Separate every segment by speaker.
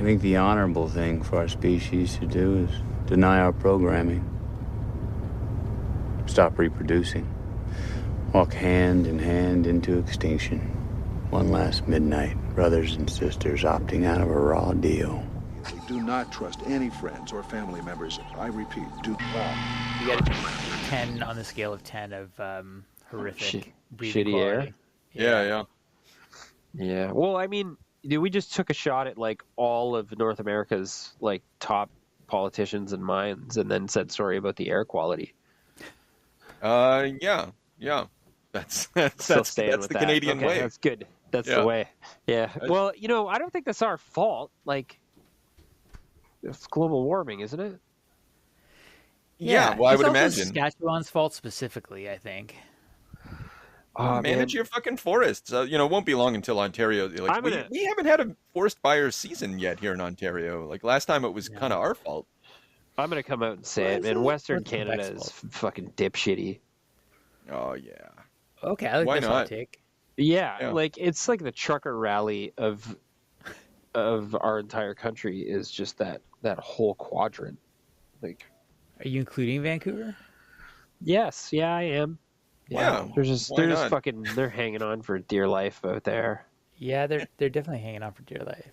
Speaker 1: think the honorable thing for our species to do is deny our programming. Stop reproducing. Walk hand in hand into extinction. One last midnight, brothers and sisters opting out of a raw deal.
Speaker 2: Do not trust any friends or family members. I repeat, do not.
Speaker 3: You got a 10 on the scale of 10 of horrific breathing
Speaker 4: shitty
Speaker 3: quality.
Speaker 4: air. Yeah. Well, I mean, we just took a shot at like all of North America's like top politicians and minds, and then said sorry about the air quality.
Speaker 5: Yeah. That's the Canadian way.
Speaker 4: That's good. That's the way. Yeah. Well, I don't think that's our fault. Like, it's global warming, isn't it?
Speaker 5: Yeah, well, I would
Speaker 3: also
Speaker 5: imagine.
Speaker 3: Saskatchewan's fault specifically, I think.
Speaker 5: Manage your fucking forests. It won't be long until Ontario. Like, we haven't had a forest fire season yet here in Ontario. Like last time, it was kind of our fault.
Speaker 4: I'm gonna come out and say it, man. Western Canada is fucking dipshitty.
Speaker 5: Oh yeah.
Speaker 3: Okay, I like
Speaker 5: Why
Speaker 3: this
Speaker 5: not?
Speaker 3: hot take.
Speaker 4: Yeah, like it's like the trucker rally of our entire country is just that whole quadrant. Like,
Speaker 3: are you including Vancouver?
Speaker 4: Yes, yeah, I am.
Speaker 5: Yeah,
Speaker 4: they're just they're hanging on for dear life out there.
Speaker 3: Yeah, they're definitely hanging on for dear life.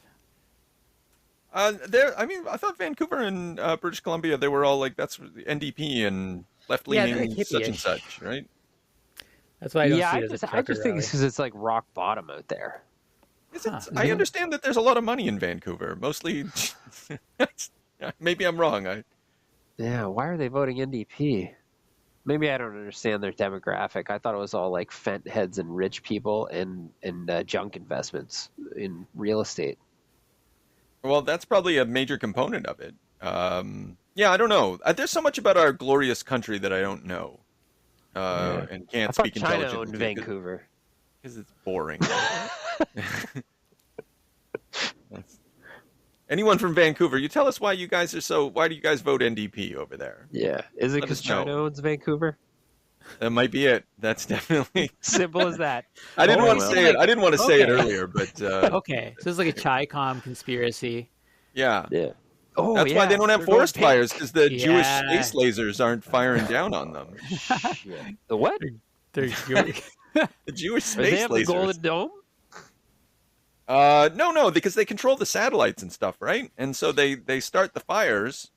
Speaker 5: I thought Vancouver and British Columbia, they were all like, that's NDP and left-leaning such and such, right?
Speaker 3: That's why I don't see it as a
Speaker 4: I just think it's because it's like rock bottom out there.
Speaker 5: I understand that there's a lot of money in Vancouver. Mostly, maybe I'm wrong.
Speaker 4: Yeah, why are they voting NDP? Maybe I don't understand their demographic. I thought it was all like fent heads and rich people and junk investments in real estate.
Speaker 5: Well, that's probably a major component of it. I don't know. There's so much about our glorious country that I don't know. And can't speak intelligently.
Speaker 4: China owned Vancouver.
Speaker 5: Because it's boring. Anyone from Vancouver, you tell us why do you guys vote NDP over there?
Speaker 4: Yeah. Is it because China owns Vancouver?
Speaker 5: That might be it. That's definitely
Speaker 4: simple as that.
Speaker 5: I didn't want to say it. I didn't want to say it earlier, but
Speaker 3: okay. So it's like a Chi-Com conspiracy.
Speaker 5: Yeah.
Speaker 4: Yeah.
Speaker 5: Oh, that's why they don't have forest fires, because the Jewish space lasers aren't firing down on them.
Speaker 4: The what?
Speaker 3: They're Jewish.
Speaker 5: The Jewish space
Speaker 4: they have
Speaker 5: lasers.
Speaker 4: The Golden Dome?
Speaker 5: No, because they control the satellites and stuff, right? And so they start the fires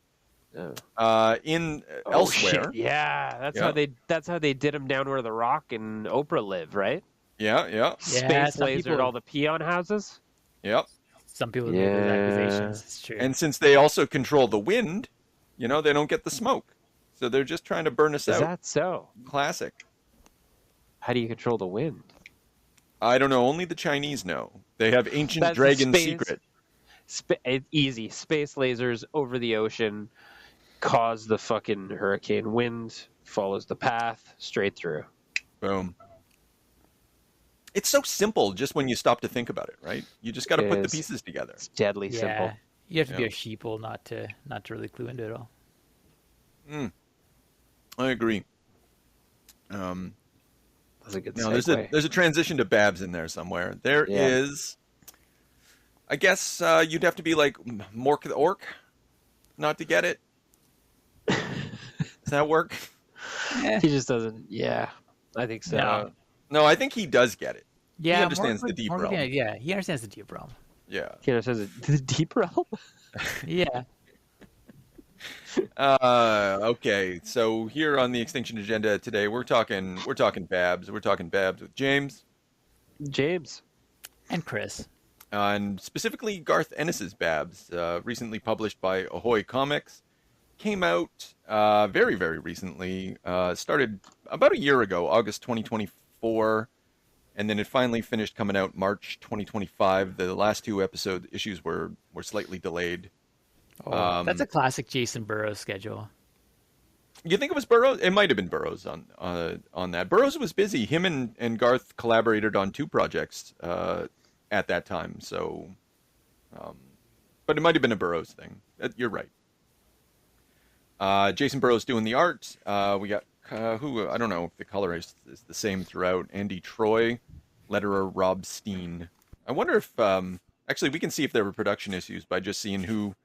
Speaker 5: elsewhere.
Speaker 4: Shit. Yeah, that's how they did them down where The Rock and Oprah live, right?
Speaker 5: Yeah.
Speaker 4: Space lasered all the peon houses.
Speaker 5: Yep.
Speaker 3: Some people make those accusations. It's true.
Speaker 5: And since they also control the wind, they don't get the smoke. So they're just trying to burn us out.
Speaker 4: Is that so?
Speaker 5: Classic.
Speaker 4: How do you control the wind?
Speaker 5: I don't know. Only the Chinese know. They have ancient dragon secret.
Speaker 4: Easy. Space lasers over the ocean cause the fucking hurricane. Wind follows the path straight through.
Speaker 5: Boom. It's so simple just when you stop to think about it, right? You just got to put the pieces together.
Speaker 4: It's deadly simple.
Speaker 3: You have to be a sheeple not to really clue into it all.
Speaker 5: I agree.
Speaker 4: That's a good
Speaker 5: segue. There's a transition to Babs in there somewhere. There is. I guess you'd have to be like Mork the Orc not to get it. Does that work?
Speaker 4: He just doesn't. Yeah, I think so.
Speaker 5: No, I think he does get it.
Speaker 3: Yeah,
Speaker 5: he understands the deep realm.
Speaker 3: Yeah, he understands the deep realm.
Speaker 5: Yeah.
Speaker 4: He understands the deep realm?
Speaker 3: Yeah.
Speaker 5: Okay, so here on the Extinction Agenda today, we're talking Babs. We're talking Babs with James.
Speaker 3: And Chris.
Speaker 5: And specifically Garth Ennis's Babs, recently published by Ahoy Comics. Came out very, very recently. Started about a year ago, August 2024. And then it finally finished coming out March 2025. The last two issues were slightly delayed.
Speaker 3: Oh, that's a classic Jason Burrows schedule.
Speaker 5: You think it was Burrows? It might have been Burrows on that. Burrows was busy. Him and Garth collaborated on two projects at that time. So, but it might have been a Burrows thing. You're right. Jason Burrows doing the art. We got who I don't know if the color is the same throughout. Andy Troy, letterer Rob Steen. I wonder if Actually, we can see if there were production issues by just seeing who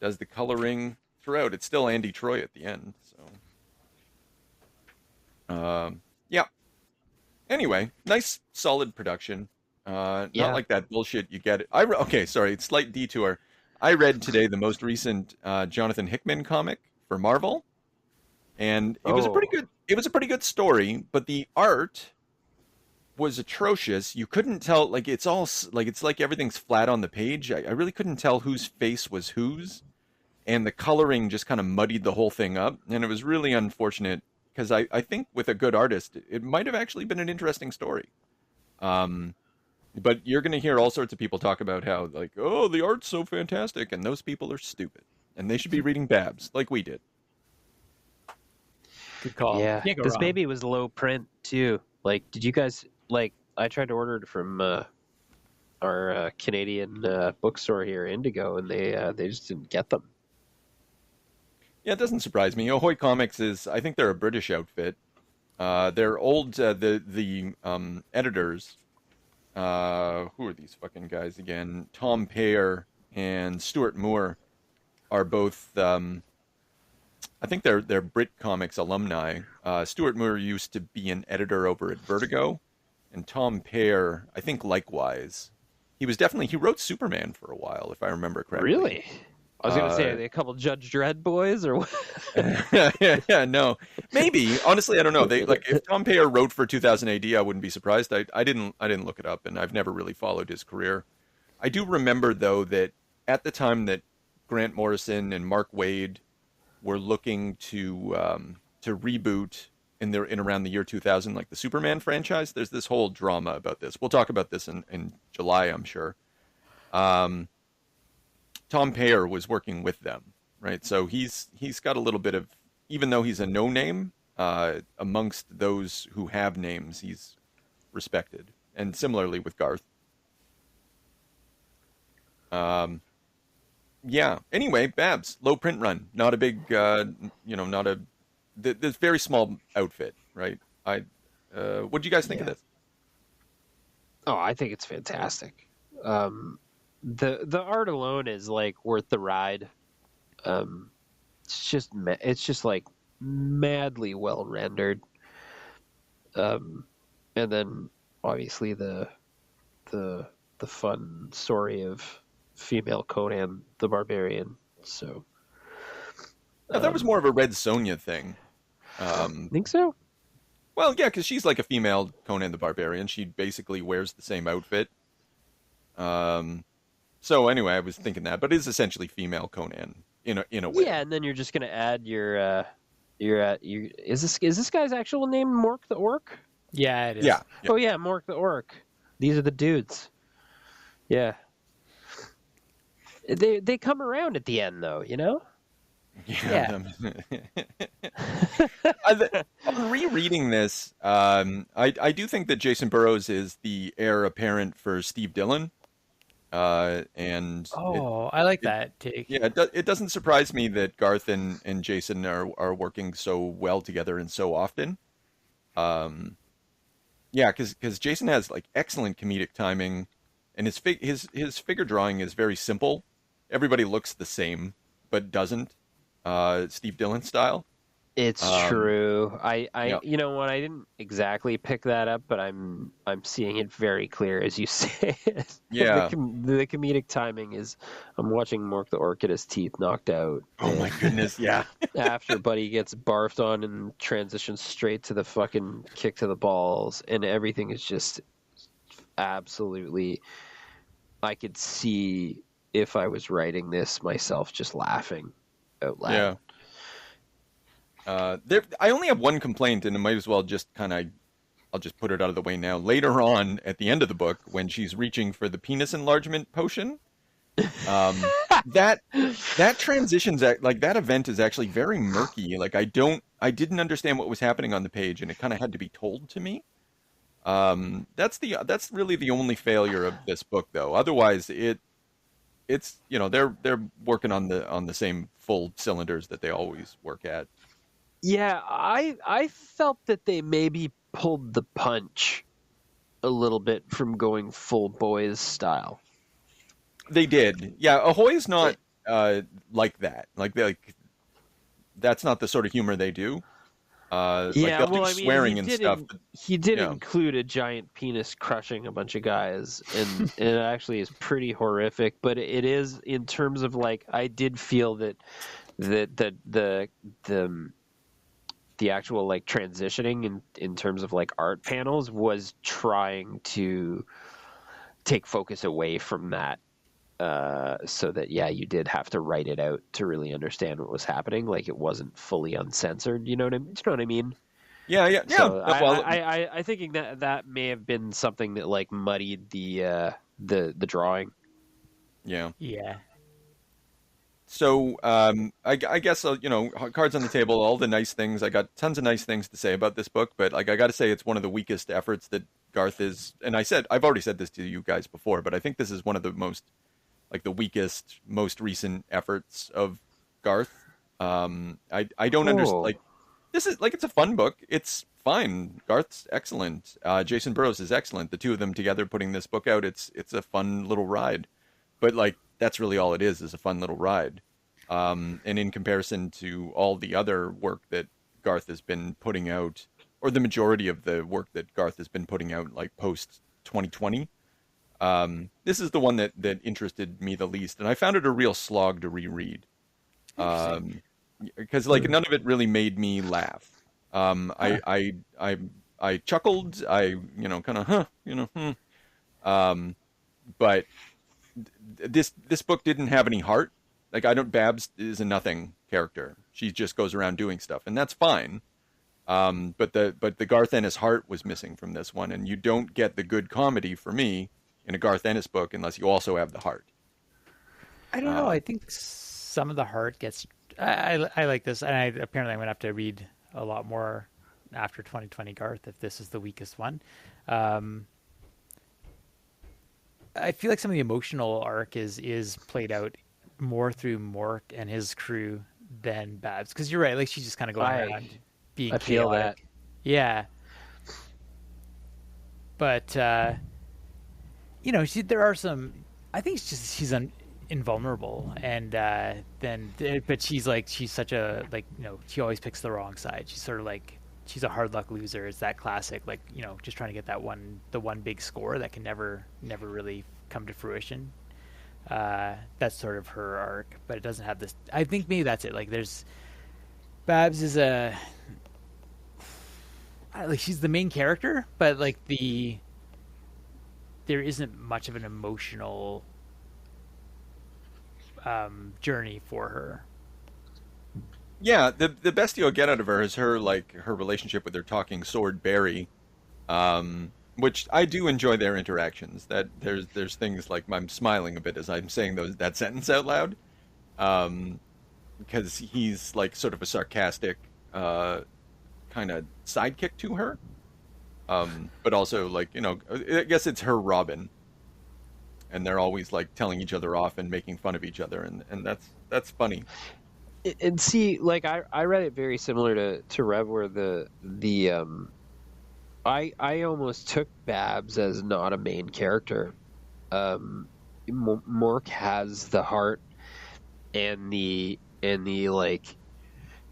Speaker 5: does the coloring throughout. It's still Andy Troy at the end. So, yeah. Anyway, nice, solid production. Not like that bullshit you get. Okay, sorry, slight detour. I read today the most recent Jonathan Hickman comic for Marvel, and it was a pretty good. It was a pretty good story, but the art was atrocious. You couldn't tell. Like it's all like it's like everything's flat on the page. I really couldn't tell whose face was whose, and the coloring just kind of muddied the whole thing up, and it was really unfortunate because I think with a good artist, it might have actually been an interesting story. But you're going to hear all sorts of people talk about how, like, oh, the art's so fantastic, and those people are stupid, and they should be reading Babs, like we did.
Speaker 3: Good call.
Speaker 4: Yeah,
Speaker 3: Can't go
Speaker 4: this
Speaker 3: wrong.
Speaker 4: baby was low print, too. Like, did you guys, like, I tried to order it from our Canadian bookstore here, Indigo, and they just didn't get them.
Speaker 5: Yeah, it doesn't surprise me. Ahoy Comics is, I think they're a British outfit. They're old, the editors, who are these fucking guys again? Tom Payer and Stuart Moore are both, I think they're Brit Comics alumni. Stuart Moore used to be an editor over at Vertigo, and Tom Payer, I think likewise. He wrote Superman for a while, if I remember correctly.
Speaker 4: Really? I was going to say, are they a couple Judge Dredd boys, or what?
Speaker 5: yeah, no. Maybe. Honestly, I don't know. If Tom Payer wrote for 2000 AD, I wouldn't be surprised. I didn't look it up, and I've never really followed his career. I do remember, though, that at the time that Grant Morrison and Mark Waid were looking to reboot in around the year 2000, like the Superman franchise, there's this whole drama about this. We'll talk about this in July, I'm sure. Tom Payer was working with them, right? So he's got a little bit of, even though he's a no name, amongst those who have names, he's respected. And similarly with Garth. Yeah. Anyway, Babs, low print run, not a big, this very small outfit, right? What do you guys think of this?
Speaker 4: Oh, I think it's fantastic. The art alone is like worth the ride. It's just like madly well rendered. And then obviously the fun story of female Conan the Barbarian. So
Speaker 5: I thought it was more of a Red Sonja thing.
Speaker 4: Think so?
Speaker 5: Well, yeah, because she's like a female Conan the Barbarian. She basically wears the same outfit. So anyway, I was thinking that, but it is essentially female Conan in a way.
Speaker 4: Yeah, and then you're just gonna add your is this guy's actual name Mork the Orc?
Speaker 3: Yeah, it is.
Speaker 5: Yeah.
Speaker 4: Oh yeah, Mork the Orc. These are the dudes. Yeah. They come around at the end though, you know?
Speaker 3: Yeah.
Speaker 5: On rereading this, I do think that Jason Burrows is the heir apparent for Steve Dillon. I
Speaker 3: like that take.
Speaker 5: Yeah, it doesn't surprise me that Garth and Jason are working so well together and so often. Yeah, because Jason has like excellent comedic timing, and his figure drawing is very simple. Everybody looks the same, but doesn't. Steve Dillon style.
Speaker 4: It's true. I
Speaker 5: yeah.
Speaker 4: You know what? I didn't exactly pick that up, but I'm seeing it very clear as you say it.
Speaker 5: Yeah.
Speaker 4: The comedic timing is. I'm watching Mork the Orc get his teeth knocked out.
Speaker 5: Oh my goodness! Yeah.
Speaker 4: After Buddy gets barfed on and transitions straight to the fucking kick to the balls, and everything is just absolutely. I could see if I was writing this myself, just laughing out loud.
Speaker 5: Yeah. I only have one complaint, and it might as well just I'll just put it out of the way now. Later on, at the end of the book, when she's reaching for the penis enlargement potion, that transitions, like that event is actually very murky. Like I didn't understand what was happening on the page, and it kind of had to be told to me. That's really the only failure of this book, though. Otherwise, it's they're working on the same full cylinders that they always work at.
Speaker 4: Yeah, I felt that they maybe pulled the punch a little bit from going full boys style.
Speaker 5: They did. Yeah, Ahoy's not like that. Like that's not the sort of humor they do. Like
Speaker 4: Yeah,
Speaker 5: they'll
Speaker 4: well,
Speaker 5: do
Speaker 4: I mean,
Speaker 5: swearing and stuff.
Speaker 4: he did
Speaker 5: Yeah.
Speaker 4: include a giant penis crushing a bunch of guys, and it actually is pretty horrific. But it is, in terms of like, I did feel that the actual like transitioning in terms of like art panels was trying to take focus away from that, so that you did have to write it out to really understand what was happening. Like it wasn't fully uncensored. You know what I mean?
Speaker 5: Yeah.
Speaker 4: So
Speaker 5: No, well,
Speaker 4: I thinking that may have been something that like muddied the drawing.
Speaker 5: yeah.
Speaker 3: Yeah.
Speaker 5: So I guess cards on the table, all the nice things. I got tons of nice things to say about this book, but like I got to say, it's one of the weakest efforts that Garth is. And I've already said this to you guys before, but I think this is one of the the weakest, most recent efforts of Garth. I don't understand. Like this is like it's a fun book. It's fine. Garth's excellent. Jason Burrows is excellent. The two of them together putting this book out, it's a fun little ride. But like that's really all it is a fun little ride. And in comparison to all the other work that Garth has been putting out, or the majority of the work that Garth has been putting out, like post 2020, this is the one that interested me the least, and I found it a real slog to reread. Because like none of it really made me laugh. I chuckled. I kind of but this book didn't have any heart. Like Babs is a nothing character. She just goes around doing stuff, and that's fine. But the Garth Ennis heart was missing from this one, and you don't get the good comedy for me in a Garth Ennis book unless you also have the heart.
Speaker 3: I don't know. I think some of the heart gets. I like this, and apparently I'm gonna have to read a lot more after 2020 Garth if this is the weakest one. I feel like some of the emotional arc is played out more through Mork and his crew than Babs, because you're right. Like she's just kind of going around being.
Speaker 4: I feel
Speaker 3: chaotic.
Speaker 4: that.
Speaker 3: Yeah. But there are some. I think it's just she's invulnerable, and but she's such a she always picks the wrong side. She's sort of like she's a hard luck loser. It's that classic just trying to get the one big score that can never really come to fruition. That's sort of her arc, but it doesn't have this. I think maybe that's it. Like there's Babs is she's the main character, but like there isn't much of an emotional journey for her.
Speaker 5: Yeah, the best you'll get out of her is her relationship with her talking sword Barry, which I do enjoy their interactions. That there's things like I'm smiling a bit as I'm saying that sentence out loud, because he's like sort of a sarcastic kind of sidekick to her, but also I guess it's her Robin, and they're always like telling each other off and making fun of each other, and that's funny.
Speaker 4: And see, like I read it very similar to Rev, where I almost took Babs as not a main character. Mork has the heart and the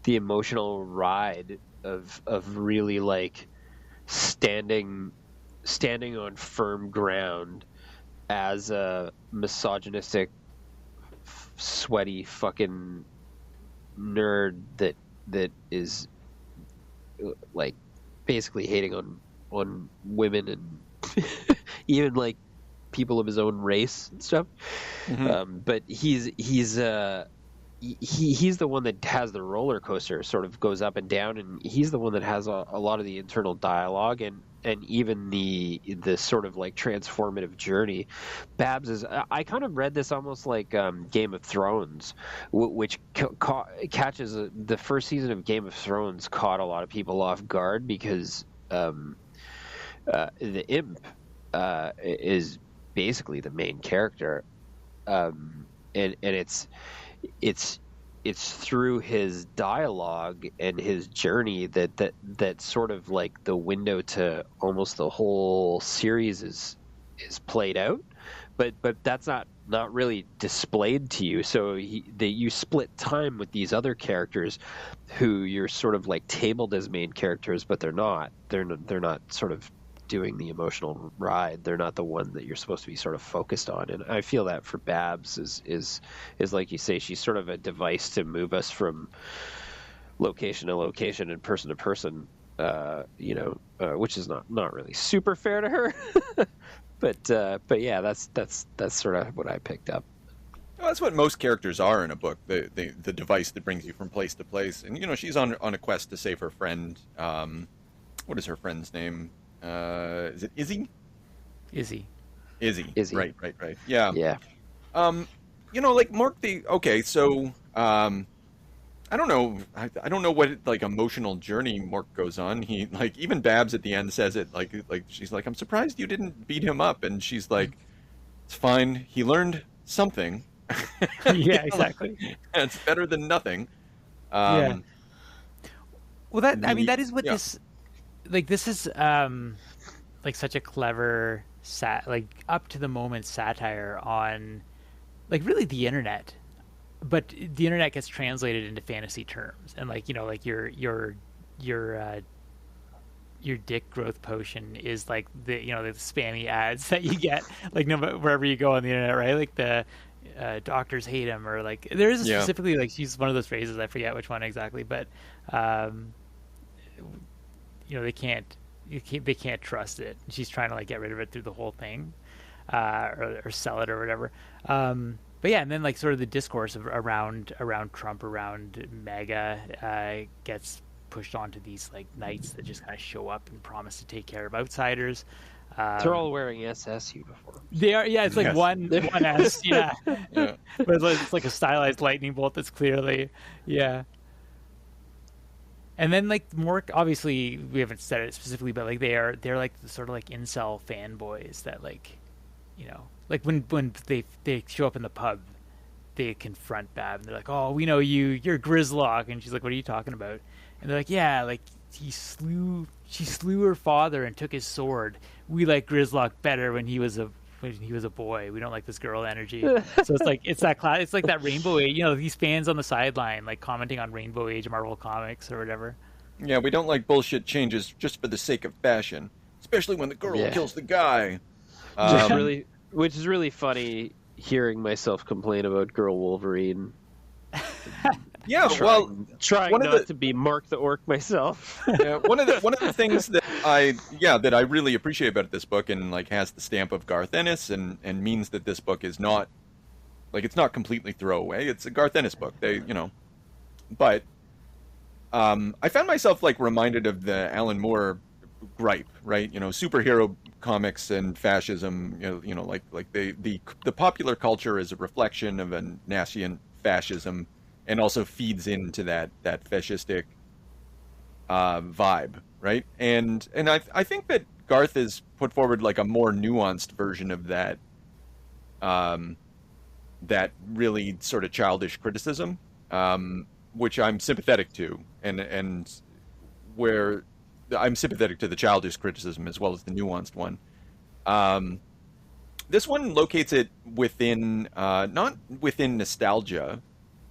Speaker 4: emotional ride of really like standing on firm ground as a misogynistic, sweaty fucking nerd that is like basically hating on women and even like people of his own race and stuff. Mm-hmm. But he's the one that has the roller coaster, sort of goes up and down, and he's the one that has a lot of the internal dialogue and even the sort of like transformative journey. Babs is, I kind of read this almost like Game of Thrones, which catches the first season of Game of Thrones caught a lot of people off guard because the imp is basically the main character, and it's through his dialogue and his journey that sort of like the window to almost the whole series is played out, but that's not not really displayed to you. So you split time with these other characters who you're sort of like tabled as main characters, but they're not. They're not sort of doing the emotional ride. They're not the one that you're supposed to be sort of focused on. And I feel that for Babs is like you say, she's sort of a device to move us from location to location and person to person, which is not really super fair to her. but yeah, that's sort of what I picked up.
Speaker 5: Well, that's what most characters are in a book, the device that brings you from place to place. And, she's on a quest to save her friend. What is her friend's name? Is it Izzy?
Speaker 3: Izzy.
Speaker 5: Right. Yeah.
Speaker 4: Yeah.
Speaker 5: Like Mork okay, so I don't know. I don't know what like emotional journey Mork goes on. He like even Babs at the end says it like she's like, I'm surprised you didn't beat him up, and she's like, it's fine. He learned something.
Speaker 3: Yeah, exactly.
Speaker 5: And it's better than nothing.
Speaker 3: Yeah. Well, that is what this is like such a clever up to the moment satire on like really the internet. But the internet gets translated into fantasy terms, and like your dick growth potion is like the the spammy ads that you get like wherever you go on the internet, right? Like the doctors hate him, or like there is specifically like she's one of those phrases, I forget which one exactly, but they can't trust it. She's trying to like get rid of it through the whole thing, or sell it or whatever. But yeah, and then like sort of the discourse around Trump, around MAGA, gets pushed onto these like knights that just kind of show up and promise to take care of outsiders.
Speaker 4: They're all wearing SS uniforms.
Speaker 3: They are, yeah. It's like one S, yeah.
Speaker 5: Yeah.
Speaker 3: But it's like a stylized lightning bolt that's clearly, yeah. And then like Mork, obviously we haven't said it specifically, but like they're like the sort of like incel fanboys that like, like when they show up in the pub, they confront Bab and they're like, "Oh, we know you. You're Grislock," and she's like, "What are you talking about?" And they're like, "Yeah, like she slew her father and took his sword. We like Grislock better when he was a boy. We don't like this girl energy." So it's like it's like that Rainbow Age. These fans on the sideline like commenting on Rainbow Age Marvel Comics or whatever.
Speaker 5: Yeah, we don't like bullshit changes just for the sake of fashion, especially when the girl kills the guy.
Speaker 4: Which is really funny hearing myself complain about Girl Wolverine.
Speaker 5: Yeah,
Speaker 4: trying not to be Mark the Orc myself.
Speaker 5: Yeah, one of the things that I really appreciate about this book, and like has the stamp of Garth Ennis, and means that this book is not like it's not completely throwaway. It's a Garth Ennis book. But I found myself like reminded of the Alan Moore gripe, right? Superhero comics and fascism. Like the popular culture is a reflection of a nascent fascism, and also feeds into that fascistic vibe, right? And I think that Garth has put forward like a more nuanced version of that, that really sort of childish criticism, which I'm sympathetic to, and where I'm sympathetic to the childish criticism as well as the nuanced one. This one locates it within, not within nostalgia,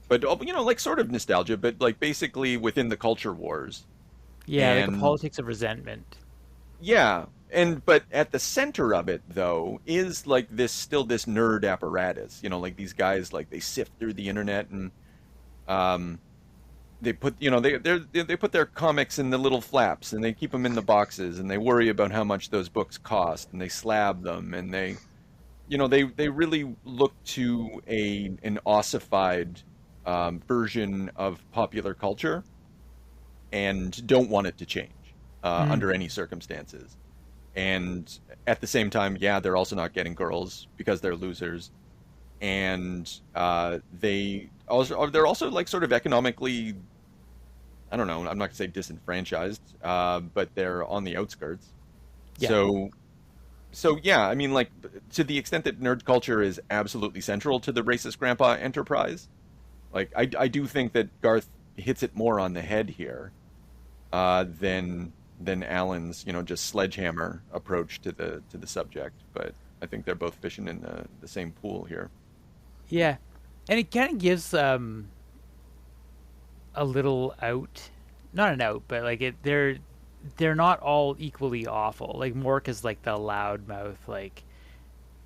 Speaker 5: but like sort of nostalgia, but like basically within the culture wars.
Speaker 3: Yeah, like the politics of resentment.
Speaker 5: Yeah, but at the center of it though is like this nerd apparatus. Like these guys, like they sift through the internet and they put they put their comics in the little flaps and they keep them in the boxes and they worry about how much those books cost and they slab them and they really look to an ossified version of popular culture and don't want it to change under any circumstances. And at the same time, they're also not getting girls because they're losers, and they're also like sort of economically, I don't know, I'm not gonna say disenfranchised, but they're on the outskirts. Yeah. So yeah, I mean, like to the extent that nerd culture is absolutely central to the racist grandpa enterprise, like I do think that Garth hits it more on the head here than Alan's just sledgehammer approach to the subject. But I think they're both fishing in the same pool here.
Speaker 3: Yeah, and it kind of gives a little out, not an out, but like they're not all equally awful. Like Mork is like the loudmouth, like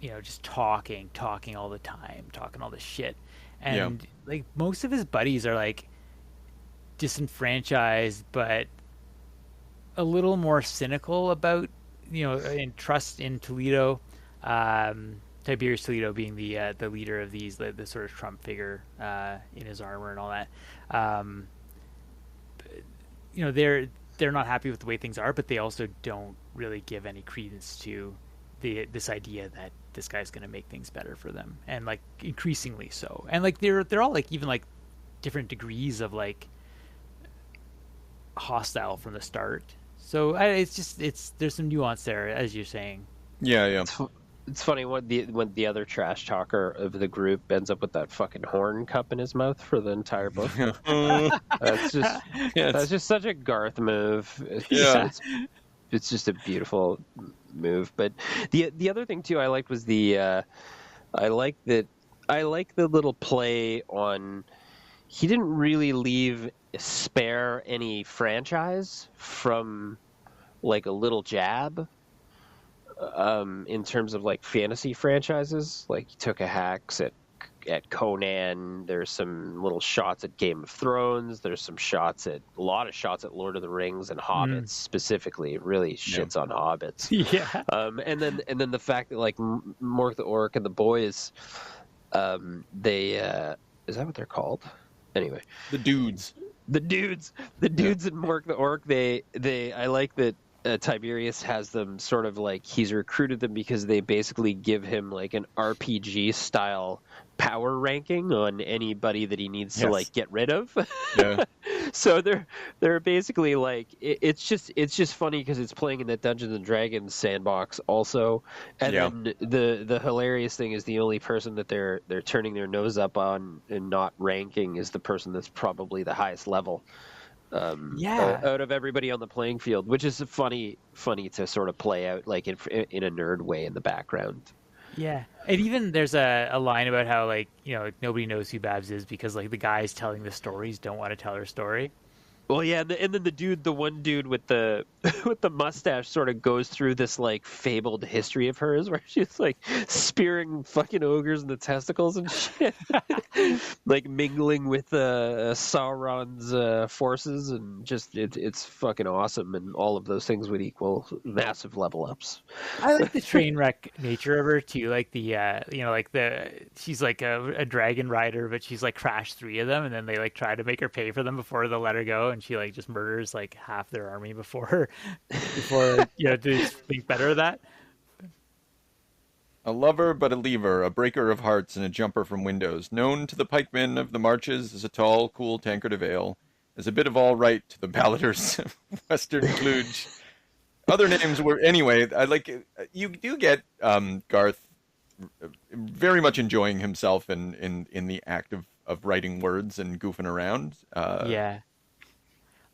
Speaker 3: just talking all the time, talking all this shit,
Speaker 5: Yeah.
Speaker 3: and like most of his buddies are like disenfranchised, but a little more cynical about and trust in Toledo. Tiberius Toledo being the leader of these, the sort of Trump figure in his armor and all that. Um, they're not happy with the way things are, but they also don't really give any credence to this idea that this guy's going to make things better for them, and like increasingly so. And like they're all like even like different degrees of like hostile from the start. So it's there's some nuance there, as you're saying.
Speaker 5: Yeah, yeah.
Speaker 4: It's funny when the other trash talker of the group ends up with that fucking horn cup in his mouth for the entire book. That's just that's just such a Garth move. It's just a beautiful move. But the other thing too I liked was I like the little play on. He didn't really spare any franchise from like a little jab. In terms of like fantasy franchises, like he took a hacks at Conan. There's some little shots at Game of Thrones. There's a lot of shots at Lord of the Rings and Hobbits specifically. It really shits on Hobbits.
Speaker 3: Yeah.
Speaker 4: And then the fact that like Mork the Orc and the boys, they is that what they're called? Anyway,
Speaker 5: The dudes.
Speaker 4: and Mork the Orc. I like that. Tiberius has them sort of like he's recruited them because they basically give him like an RPG style power ranking on anybody that he needs to like get rid of.
Speaker 5: Yeah.
Speaker 4: So they're basically like it's just funny because it's playing in the Dungeons and Dragons sandbox also, and then the hilarious thing is the only person that they're turning their nose up on and not ranking is the person that's probably the highest level. Out of everybody on the playing field, which is funny to sort of play out like in a nerd way in the background.
Speaker 3: Yeah, and even there's a line about how like nobody knows who Babs is because like the guys telling the stories don't want to tell her story.
Speaker 4: Well, yeah, and then the one dude with the with the mustache sort of goes through this like fabled history of hers where she's like spearing fucking ogres in the testicles and shit, like mingling with Sauron's forces, and just it's fucking awesome, and all of those things would equal massive level ups.
Speaker 3: I like the train wreck nature of her too, like the she's like a dragon rider, but she's like crashed 3 of them, and then they like try to make her pay for them before they'll let her go, and she like just murders like half their army before to think better of that.
Speaker 5: A lover but a leaver, a breaker of hearts and a jumper from windows, known to the pikemen of the marches as a tall, cool tankard of ale, as a bit of all right to the balladers of Western Cluj. Other names were anyway. I like you do get Garth very much enjoying himself in the act of writing words and goofing around.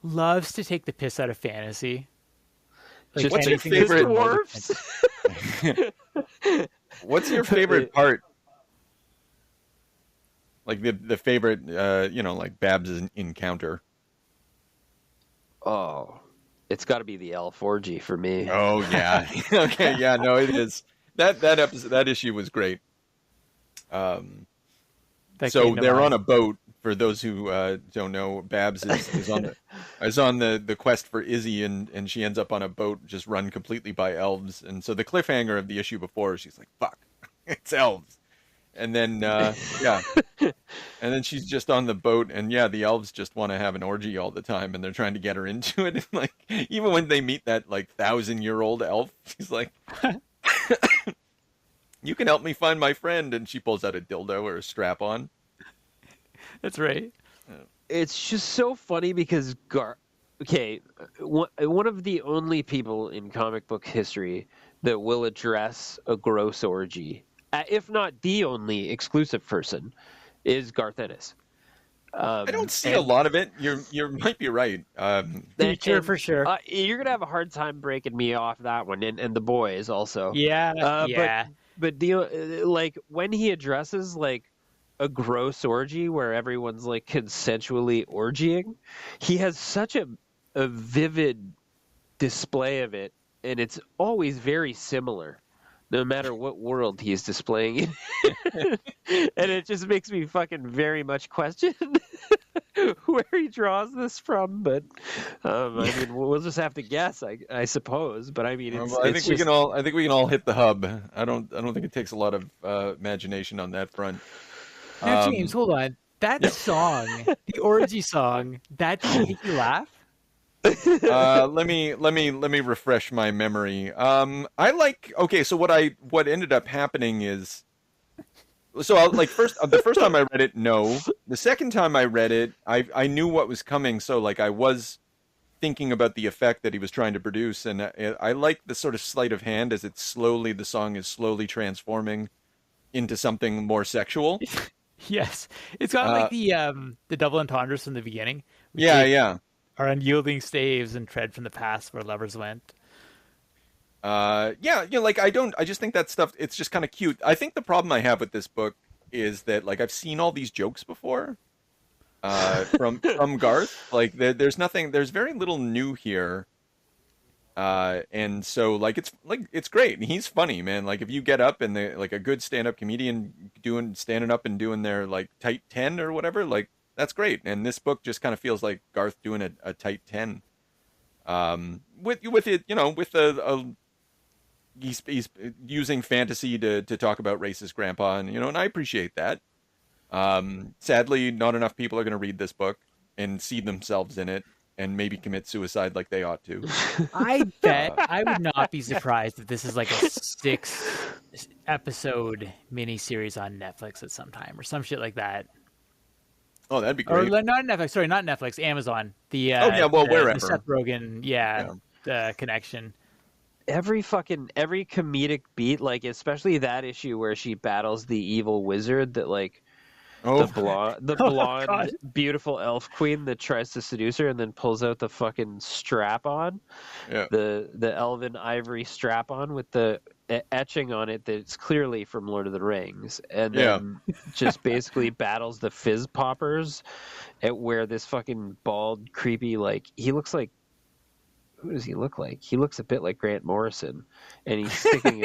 Speaker 3: Loves to take the piss out of fantasy.
Speaker 5: Like, what's your favorite
Speaker 4: dwarfs?
Speaker 5: What's your favorite part? Like the favorite, like Babs' encounter.
Speaker 4: Oh, it's got to be the elf orgy for me.
Speaker 5: Oh yeah, okay, yeah, no, it is. That issue was great. So they're on a boat. For those who don't know, Babs is on the quest for Izzy, and she ends up on a boat just run completely by elves. And so the cliffhanger of the issue before, she's like, "Fuck, it's elves," and then and then she's just on the boat, and the elves just want to have an orgy all the time, and they're trying to get her into it. And like even when they meet that like 1,000-year-old elf, she's like, "You can help me find my friend," and she pulls out a dildo or a strap on.
Speaker 3: That's right.
Speaker 4: It's just so funny because one of the only people in comic book history that will address a gross orgy, if not the only exclusive person, is Garth Ennis.
Speaker 5: I don't see a lot of it. You might be right.
Speaker 3: For sure.
Speaker 4: You're gonna have a hard time breaking me off that one, and the boys also.
Speaker 3: Yeah.
Speaker 4: But the like when he addresses like a gross orgy where everyone's like consensually orgying, he has such a vivid display of it, and it's always very similar, no matter what world he's displaying it. And it just makes me fucking very much question where he draws this from. But I mean, we'll just have to guess, I suppose. But I mean,
Speaker 5: I think we can all hit the hub. I don't think it takes a lot of imagination on that front.
Speaker 3: Now, James, hold on. That song, the orgy song, that didn't make you laugh?
Speaker 5: Let me refresh my memory. So what ended up happening is, the first time I read it, no. The second time I read it, I knew what was coming, so like I was thinking about the effect that he was trying to produce, and I like the sort of sleight of hand as the song is slowly transforming into something more sexual.
Speaker 3: Yes, it's got like the double entendres from the beginning.
Speaker 5: Yeah.
Speaker 3: Our unyielding staves and tread from the past where lovers went.
Speaker 5: I just think that stuff, it's just kind of cute. I think the problem I have with this book is that like I've seen all these jokes before from Garth. Like there's very little new here. And so like it's great. He's funny, man. Like if you get up and like a good stand-up comedian standing up and doing their like tight 10 or whatever, like that's great. And this book just kind of feels like Garth doing a tight 10. With it, he's using fantasy to talk about racist grandpa, and I appreciate that. Sadly, not enough people are going to read this book and see themselves in it and maybe commit suicide like they ought to.
Speaker 3: I bet I would not be surprised if this is like a 6-episode miniseries on Netflix at some time or some shit like that.
Speaker 5: Oh, that'd be great.
Speaker 3: Or not Netflix. Sorry, not Netflix. Amazon.
Speaker 5: Wherever.
Speaker 3: The Seth Rogen, connection.
Speaker 4: Every comedic beat, like especially that issue where she battles the evil wizard that like the blonde beautiful elf queen that tries to seduce her and then pulls out the fucking strap on, the elven ivory strap on with the etching on it that's clearly from Lord of the Rings, and then just basically battles the fizz poppers at where this fucking bald creepy, like he looks like, who does he look like? He looks a bit like Grant Morrison, and he's sticking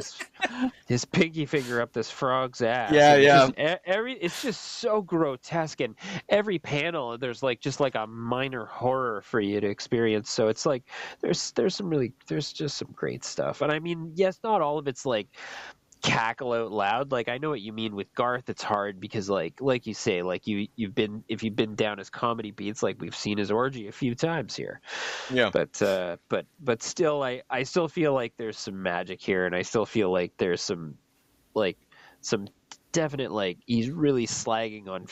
Speaker 4: his pinky finger up this frog's ass. It's just so grotesque, and every panel there's like just like a minor horror for you to experience. So it's like there's just some great stuff. And I mean, yes, not all of it's like cackle out loud. Like I know what you mean with Garth. It's hard because like you say, like you've been down his comedy beats, like we've seen his orgy a few times here.
Speaker 5: Yeah.
Speaker 4: But still, I still feel like there's some magic here, and I still feel like there's some definite, like he's really slagging on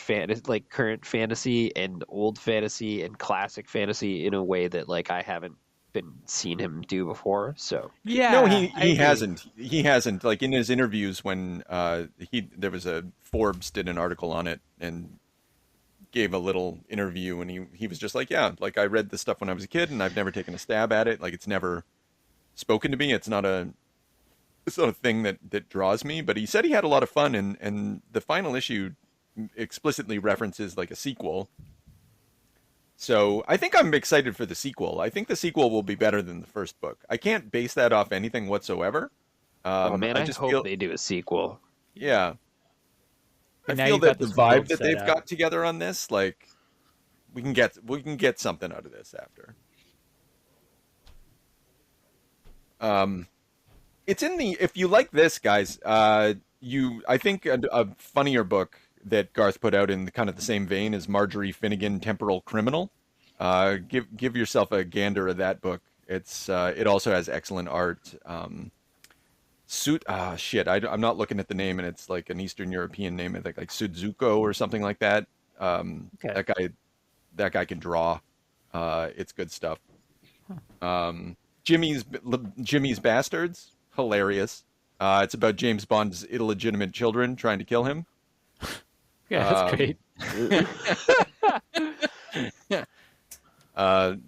Speaker 4: like current fantasy and old fantasy and classic fantasy in a way that like I haven't seen him do before. So
Speaker 5: he hasn't like in his interviews when there was Forbes did an article on it and gave a little interview, and he was just like, like I read this stuff when I was a kid and I've never taken a stab at it, like it's never spoken to me, it's not a thing that draws me. But he said he had a lot of fun, and the final issue explicitly references like a sequel. So I think I'm excited for the sequel. I think the sequel will be better than the first book. I can't base that off anything whatsoever.
Speaker 4: I hope they do a sequel.
Speaker 5: Yeah. I feel that the vibe that they've got together on this, like, we can get something out of this after. It's in the, if you like this, guys, I think a funnier book that Garth put out in kind of the same vein as Marjorie Finnegan, Temporal Criminal. Give yourself a gander of that book. It also has excellent art. I'm not looking at the name, and it's like an Eastern European name. I think like Suzuko or something like that.
Speaker 3: Okay.
Speaker 5: That guy can draw. It's good stuff. Jimmy's Bastards, hilarious. It's about James Bond's illegitimate children trying to kill him.
Speaker 3: Yeah, that's great.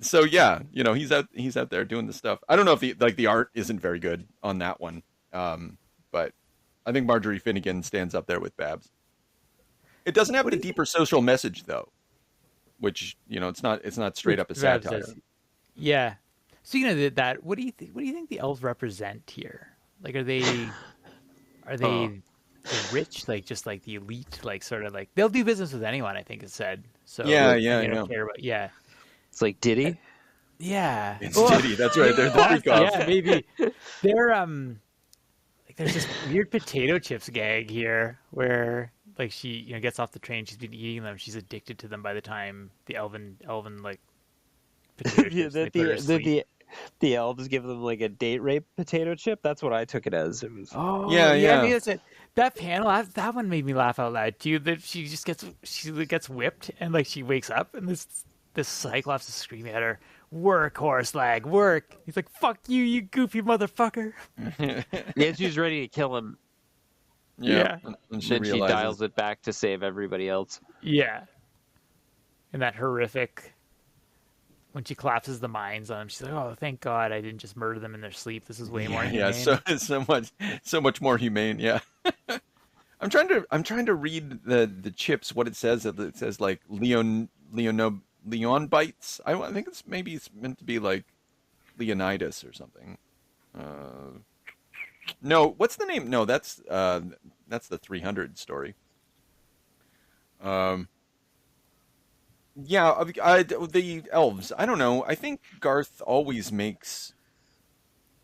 Speaker 5: So he's out there doing the stuff. I don't know if the art isn't very good on that one, but I think Marjorie Finnegan stands up there with Babs. It doesn't have the deeper social message though, which it's not straight up a satire.
Speaker 3: Yeah. Speaking of that, what do you think? What do you think the elves represent here? Like, are they the rich, like just like the elite, like sort of like they'll do business with anyone? I think it said. So
Speaker 5: Yeah,
Speaker 3: they don't care about. Yeah.
Speaker 4: It's like Diddy.
Speaker 3: Yeah.
Speaker 5: It's Diddy. That's right. They're the freak off.
Speaker 3: Yeah, maybe. They're like there's this weird potato chips gag here where like she gets off the train, she's been eating them, she's addicted to them by the time the elven like potato chips, they put her to sleep.
Speaker 4: The elves give them like a date rape potato chip. That's what I took it as. It was.
Speaker 3: Oh
Speaker 5: yeah.
Speaker 3: I mean, that's it. That panel, that one made me laugh out loud too. That she gets whipped and like she wakes up and this Cyclops is screaming at her, "Work, horse lag, work!" He's like, "Fuck you, you goofy motherfucker!"
Speaker 4: Yeah, she's ready to kill him.
Speaker 3: Yeah.
Speaker 5: And
Speaker 4: Then she dials it back to save everybody else.
Speaker 3: Yeah. And that horrific, when she collapses the mines on him, she's like, "Oh, thank God I didn't just murder them in their sleep. This is way more humane."
Speaker 5: Yeah, so much more humane. Yeah. I'm trying to read the chips. What it says. It says like Leon bites. I think it's meant to be like Leonidas or something. No, what's the name? No, that's the 300 story. Yeah, the elves. I don't know. I think Garth always makes,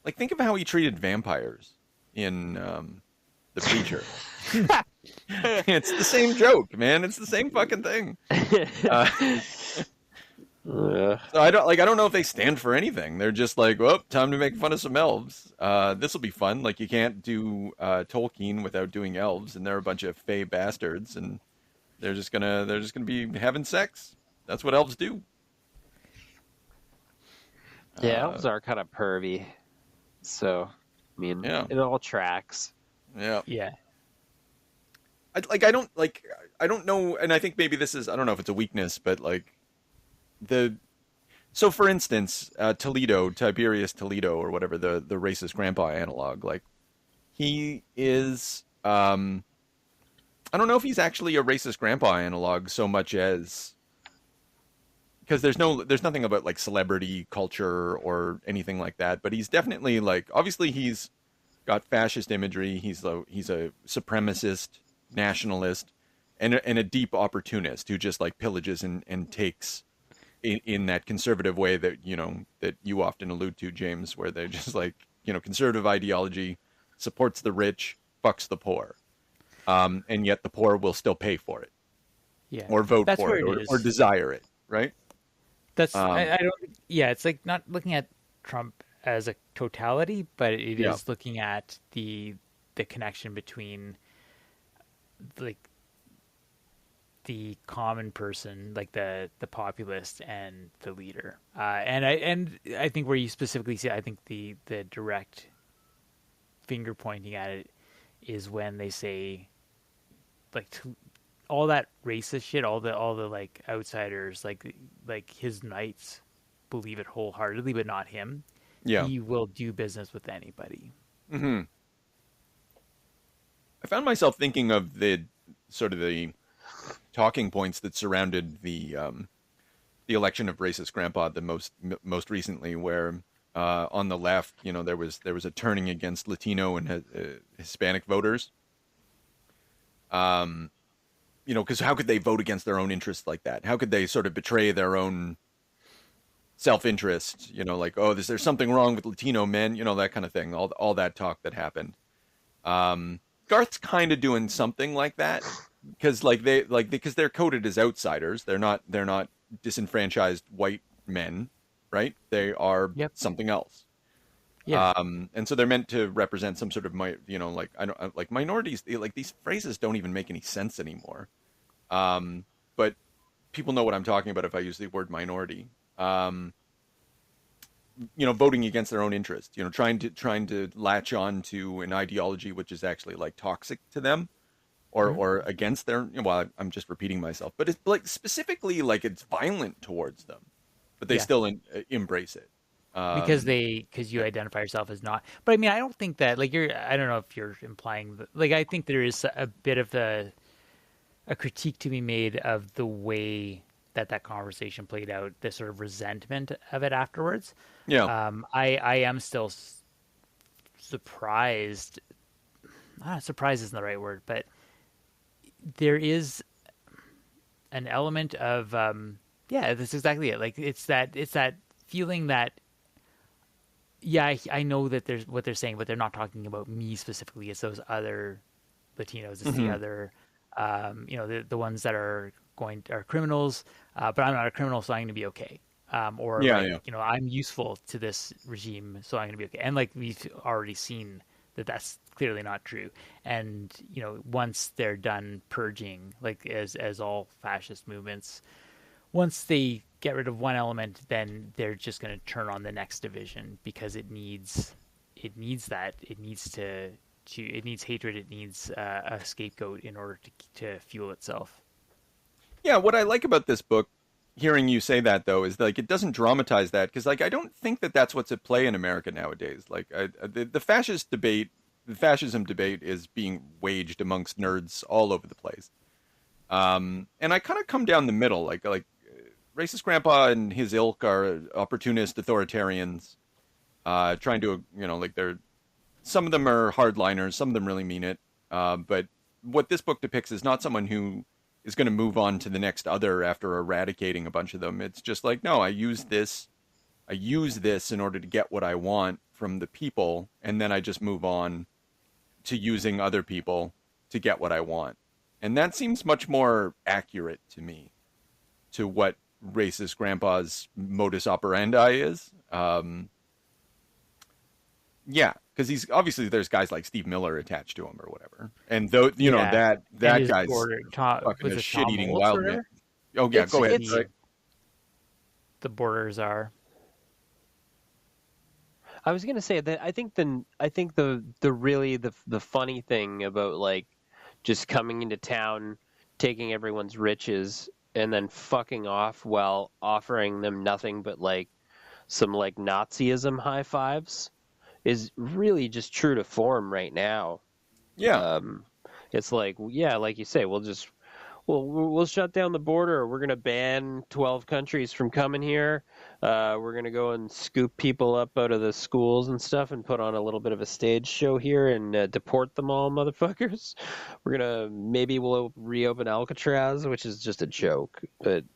Speaker 5: like, think of how he treated vampires in The Preacher. It's the same joke, man. It's the same fucking thing. So I don't know if they stand for anything. They're just like, well, time to make fun of some elves. This will be fun. Like, you can't do Tolkien without doing elves, and they're a bunch of fey bastards, and they're just gonna be having sex. That's what elves do.
Speaker 4: Yeah, elves are kind of pervy. So, I mean, it all tracks.
Speaker 5: Yeah.
Speaker 3: Yeah.
Speaker 5: I don't know, and I think maybe this is, I don't know if it's a weakness, but like so for instance, Tiberius Toledo or whatever, the racist grandpa analog, like he is, I don't know if he's actually a racist grandpa analog so much as, because there's nothing about like celebrity culture or anything like that, but he's definitely like, obviously he's got fascist imagery. He's a supremacist, nationalist, and a deep opportunist who just like pillages and takes in that conservative way that you often allude to, James, where they're just like, conservative ideology supports the rich, fucks the poor, and yet the poor will still pay for it, or vote for it, or desire it, right?
Speaker 3: That's I don't. Yeah, it's like not looking at Trump as a totality, but it is looking at the connection between like the common person, like the populist, and the leader. And I think where you specifically see, I think the direct finger pointing at it is when they say like all that racist shit, all the like outsiders, like his knights believe it wholeheartedly, but not him.
Speaker 5: Yeah,
Speaker 3: he will do business with anybody.
Speaker 5: Mm-hmm. I found myself thinking of the sort of the talking points that surrounded the election of racist grandpa the most recently, where on the left, there was a turning against Latino and Hispanic voters. Because how could they vote against their own interests like that? How could they sort of betray their own self-interest? Like, oh, there's something wrong with Latino men, that kind of thing. All that talk that happened. Garth's kind of doing something like that, because because they're coded as outsiders. They're not disenfranchised white men, right? They are something else. Yeah. And so they're meant to represent some sort of like minorities. Like, these phrases don't even make any sense anymore. But people know what I'm talking about if I use the word minority. Voting against their own interest, trying to latch on to an ideology which is actually like toxic to them, or against their, well, I'm just repeating myself, but it's like specifically like it's violent towards them, but they still embrace it.
Speaker 3: Because you identify yourself as not. But I mean, I don't think that, like, I don't know if you're implying that, like, I think there is a bit of a critique to be made of the way that conversation played out, the sort of resentment of it afterwards.
Speaker 5: Yeah.
Speaker 3: I am still surprised. Surprise isn't the right word, but there is an element of yeah, that's exactly it. Like it's that feeling that yeah, I know that there's what they're saying, but they're not talking about me specifically. It's those other Latinos. It's the other, the ones that are criminals. But I'm not a criminal, so I'm going to be okay. Or
Speaker 5: Yeah,
Speaker 3: like,
Speaker 5: yeah.
Speaker 3: I'm useful to this regime, so I'm going to be okay. And like we've already seen that that's clearly not true. And once they're done purging, like as all fascist movements, once they get rid of one element, then they're just going to turn on the next division because it needs that. It needs it needs hatred. It needs a scapegoat in order to fuel itself.
Speaker 5: Yeah, what I like about this book, hearing you say that though, is like it doesn't dramatize that because like I don't think that that's what's at play in America nowadays. Like the fascism debate is being waged amongst nerds all over the place. And I kind of come down the middle, like racist grandpa and his ilk are opportunist authoritarians, trying to like some of them are hardliners, some of them really mean it. But what this book depicts is not someone who is going to move on to the next other after eradicating a bunch of them. It's just like, no, I use this in order to get what I want from the people, and then I just move on to using other people to get what I want. And that seems much more accurate to me to what racist grandpa's modus operandi is. Yeah, because he's obviously there's guys like Steve Miller attached to him or whatever, and though that guy's fucking a shit-eating wild man. Oh yeah, go ahead.
Speaker 3: The borders are.
Speaker 4: I was gonna say that I think the really the funny thing about like just coming into town, taking everyone's riches, and then fucking off while offering them nothing but like some like Nazism high fives is really just true to form right now.
Speaker 5: Yeah.
Speaker 4: It's like, yeah, like you say, we'll shut down the border. We're going to ban 12 countries from coming here. We're going to go and scoop people up out of the schools and stuff and put on a little bit of a stage show here and deport them all, motherfuckers. We'll reopen Alcatraz, which is just a joke.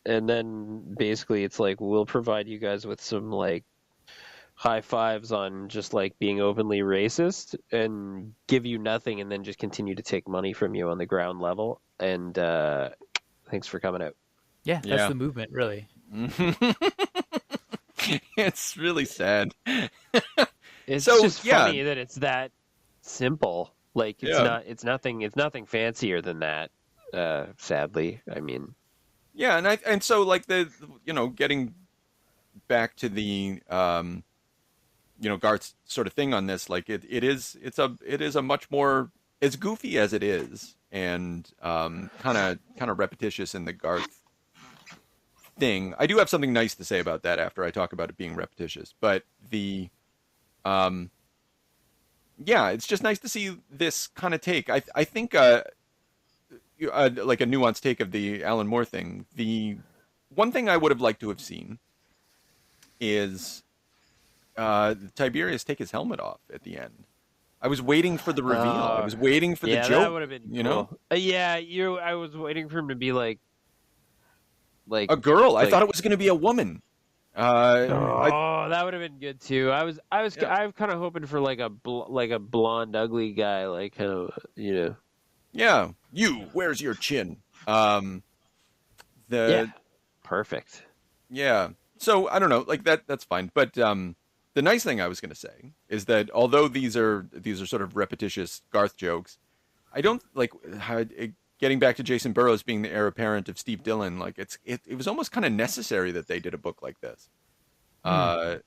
Speaker 4: And then basically it's like, we'll provide you guys with some like high fives on just like being openly racist and give you nothing and then just continue to take money from you on the ground level. And thanks for coming out.
Speaker 3: Yeah, that's the movement, really.
Speaker 5: It's really sad.
Speaker 4: It's just funny that it's that simple. Like it's nothing fancier than that. Sadly, I mean.
Speaker 5: Yeah, and so like getting back to the Garth's sort of thing on this, like it is a much more, as goofy as it is, and kind of repetitious in the Garth thing. I do have something nice to say about that after I talk about it being repetitious, but it's just nice to see this kind of take. I think like a nuanced take of the Alan Moore thing. The one thing I would have liked to have seen is Tiberius take his helmet off at the end. I was waiting for the reveal. I was waiting for the joke. That would have been cool.
Speaker 4: I was waiting for him to be like
Speaker 5: a girl. I thought it was going to be a woman.
Speaker 4: That would have been good too. I was kind of hoping for like a blonde, ugly guy, like kind of
Speaker 5: Yeah, where's your chin?
Speaker 4: Perfect.
Speaker 5: Yeah. So I don't know, like that's fine. But the nice thing I was going to say is that although these are sort of repetitious Garth jokes, I don't like getting back to Jason Burrows being the heir apparent of Steve Dillon. Like it was almost kind of necessary that they did a book like this. I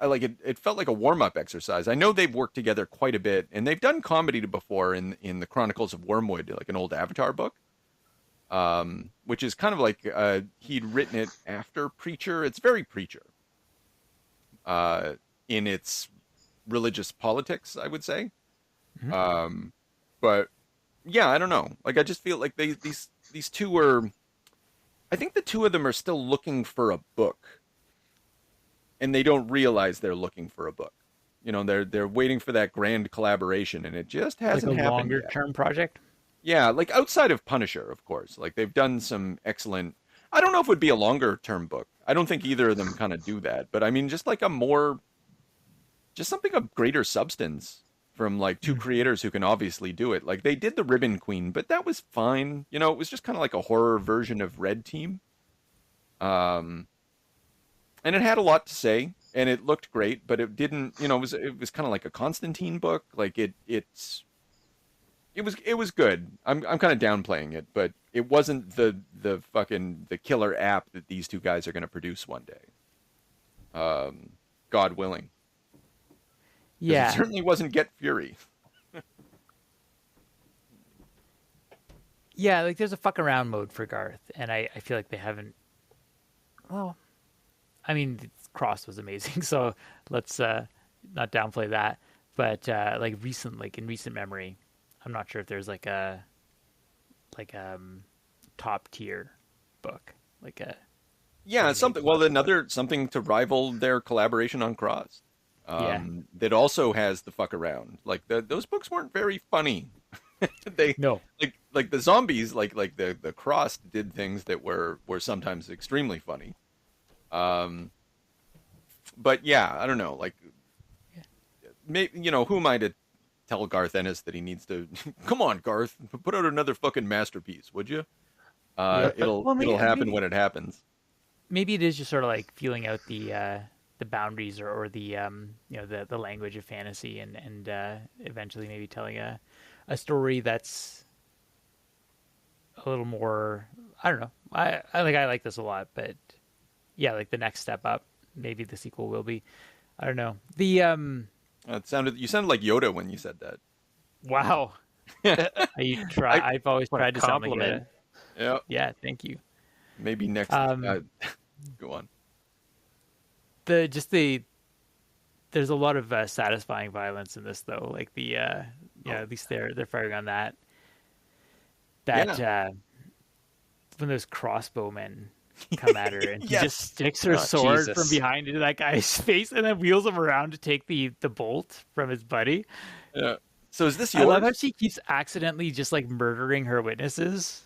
Speaker 5: like it. It felt like a warm up exercise. I know they've worked together quite a bit, and they've done comedy before in the Chronicles of Wormwood, like an old Avatar book. Which is kind of like he'd written it after Preacher. It's very Preacher in its religious politics, I would say. Mm-hmm. But yeah, I don't know. Like I just feel like these these two were, I think the two of them are still looking for a book, and they don't realize they're looking for a book. You know, they're waiting for that grand collaboration, and it just hasn't
Speaker 3: like a
Speaker 5: happened
Speaker 3: longer
Speaker 5: yet.
Speaker 3: term project.
Speaker 5: Yeah, like outside of Punisher, of course. Like they've done some excellent. I don't know if it would be a longer term book. I don't think either of them kind of do that. But I mean, just like just something of greater substance from like two creators who can obviously do it. Like they did the Ribbon Queen, but that was fine. You know, it was just kind of like a horror version of Red Team. And it had a lot to say, and it looked great, but it didn't. You know, it was kind of like a Constantine book. Like it was good. I'm kind of downplaying it, but it wasn't the killer app that these two guys are going to produce one day. God willing.
Speaker 3: Yeah.
Speaker 5: It certainly wasn't Get Fury.
Speaker 3: Yeah, like there's a fuck around mode for Garth, and I feel like they haven't. Well, I mean, Cross was amazing, so let's not downplay that. But like in recent memory, I'm not sure if there's like a top tier book, like a
Speaker 5: Something. Well, something to rival their collaboration on Cross.
Speaker 3: Yeah.
Speaker 5: That also has the fuck around. Like those books weren't very funny. They
Speaker 3: No.
Speaker 5: like the zombies, like the Cross did things that were sometimes extremely funny. But yeah, I don't know. Like, maybe, you know, who am I to tell Garth Ennis that he needs to? Come on, Garth, put out another fucking masterpiece, would you? It'll happen when it happens.
Speaker 3: Maybe it is just sort of like feeling out the boundaries or the you know the language of fantasy and eventually maybe telling a story that's a little more. I don't know. I like this a lot, but yeah, like the next step up. Maybe the sequel will be. I don't know. You
Speaker 5: sounded like Yoda when you said that.
Speaker 3: Wow. I've always tried to sound like
Speaker 4: compliment.
Speaker 3: Yoda.
Speaker 5: Yeah.
Speaker 3: Yeah. Thank you.
Speaker 5: Maybe next. Go on.
Speaker 3: There's a lot of satisfying violence in this though. Like at least they're firing on that. When those crossbowmen come at her and
Speaker 5: Yes.
Speaker 3: he just sticks her sword
Speaker 4: Jesus.
Speaker 3: from behind into that guy's face and then wheels him around to take the bolt from his buddy.
Speaker 5: Yeah. So is this
Speaker 3: I love
Speaker 5: yours?
Speaker 3: how she keeps accidentally just like murdering her witnesses.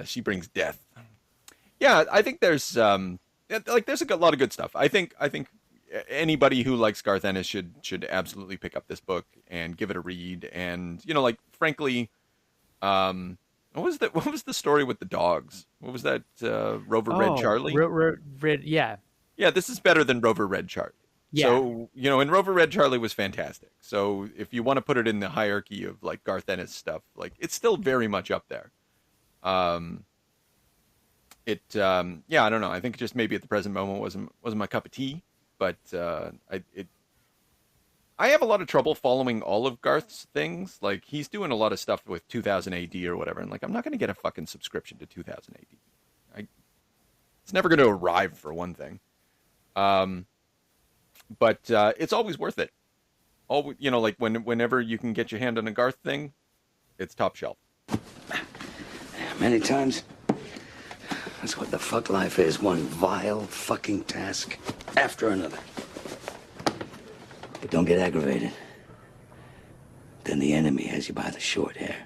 Speaker 5: She brings death. Yeah, I think there's a lot of good stuff. I think anybody who likes Garth Ennis should absolutely pick up this book and give it a read. And you know, like frankly, what was the story with the dogs? What was that? Rover Red Charlie.
Speaker 3: Red, yeah.
Speaker 5: Yeah, this is better than Rover Red Charlie.
Speaker 3: Yeah.
Speaker 5: So, you know, and Rover Red Charlie was fantastic. So if you want to put it in the hierarchy of like Garth Ennis stuff, like it's still very much up there. I don't know. I think just maybe at the present moment wasn't my cup of tea, but I have a lot of trouble following all of Garth's things. Like he's doing a lot of stuff with 2000 AD or whatever, and like I'm not going to get a fucking subscription to 2000 AD. It's never going to arrive for one thing. But it's always worth it. You know, like whenever you can get your hand on a Garth thing, it's top shelf.
Speaker 6: Many times. That's what the fuck life is. One vile fucking task after another. But don't get aggravated. Then the enemy has you by the short hair.